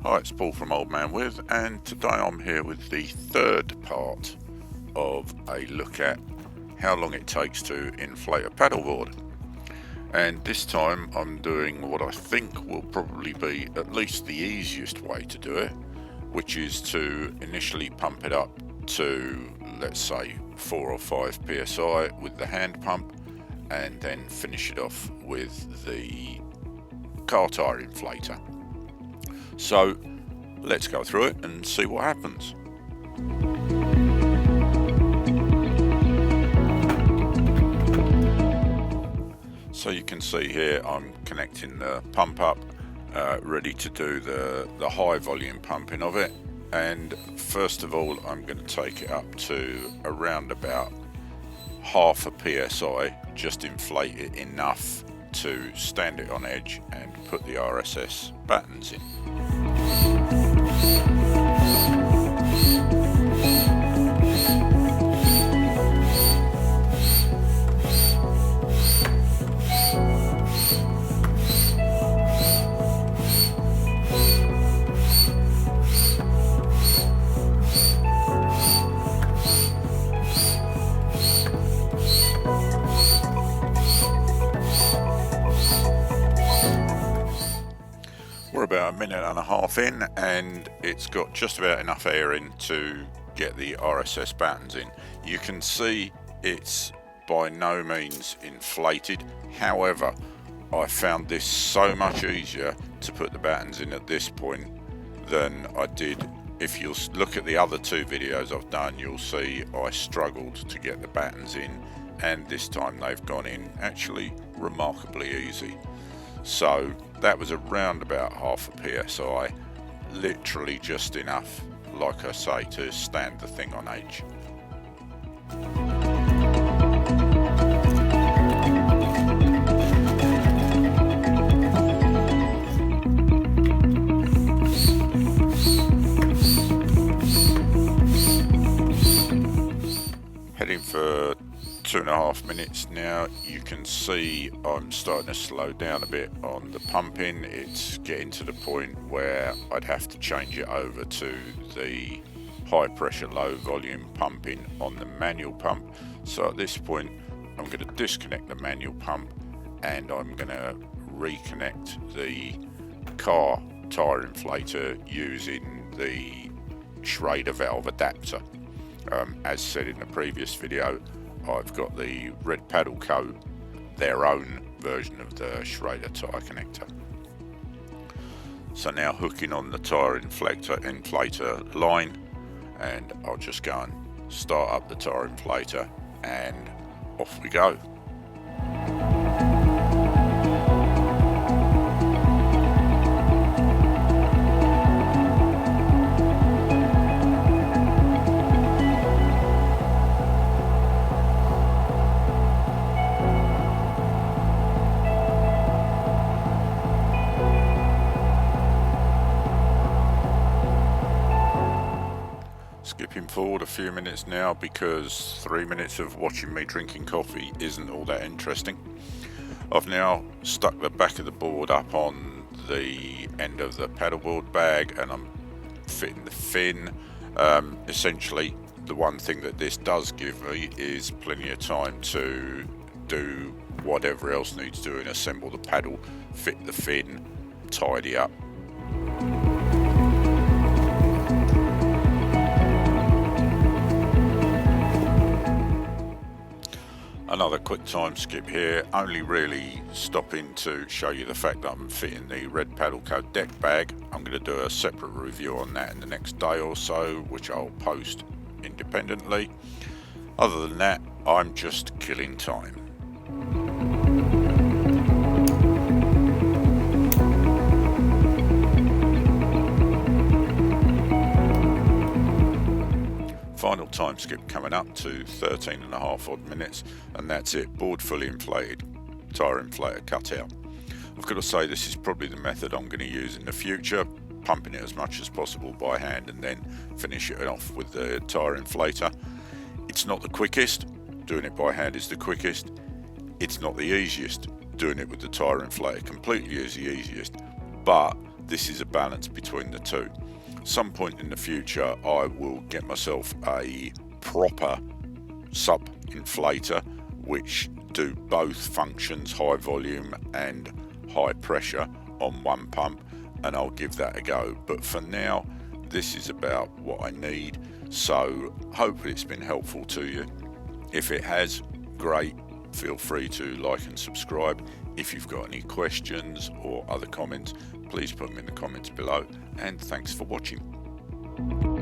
Hi, it's Paul from Old Man With, and today I'm here with the third part of a look at how long it takes to inflate a paddleboard. And this time I'm doing what I think will probably be at least the easiest way to do it, which is to initially pump it up to, let's say, 4 or 5 psi with the hand pump, and then finish it off with the car tyre inflator. So let's go through it and see what happens. So you can see here I'm connecting the pump up, ready to do the high volume pumping of it. And first of all, I'm going to take it up to around about half a psi, just inflate it enough to stand it on edge and put the RSS battens in. We're about a minute and a half in, and it's got just about enough air in to get the RSS battens in. You can see it's by no means inflated. However, I found this so much easier to put the battens in at this point than I did. If you'll look at the other two videos I've done, you'll see I struggled to get the battens in, and this time they've gone in actually remarkably easy. So that was around about half a psi, literally just enough, like I say, to stand the thing on edge. Heading for 2.5 minutes now. You can see I'm starting to slow down a bit on the pumping. It's getting to the point where I'd have to change it over to the high pressure low volume pumping on the manual pump. So at this point I'm going to disconnect the manual pump and I'm going to reconnect the car tyre inflator using the Schrader valve adapter. As said in the previous video, I've got the RedPaddleCo, their own version of the Schrader tyre connector. So now hooking on the tyre inflator line, and I'll just go and start up the tyre inflator, and off we go. Skipping forward a few minutes now because 3 minutes of watching me drinking coffee isn't all that interesting. I've now stuck the back of the board up on the end of the paddleboard bag and I'm fitting the fin. Essentially, the one thing that this does give me is plenty of time to do whatever else needs doing, assemble the paddle, fit the fin, tidy up. Another quick time skip here, only really stopping to show you the fact that I'm fitting the RedPaddleCo deck bag. I'm going to do a separate review on that in the next day or so, which I'll post independently. Other than that, I'm just killing time. Final time skip coming up to 13.5 odd minutes, and that's it, board fully inflated, tyre inflator cut out. I've got to say this is probably the method I'm going to use in the future, pumping it as much as possible by hand and then finish it off with the tyre inflator. It's not the quickest, doing it by hand is the quickest. It's not the easiest, doing it with the tyre inflator completely is the easiest, but this is a balance between the two. Some point in the future I will get myself a proper SUP inflator which do both functions, high volume and high pressure, on one pump, and I'll give that a go. But for now, this is about what I need, so hopefully it's been helpful to you. If it has, great. Feel free to like and subscribe. If you've got any questions or other comments, please put them in the comments below, and thanks for watching.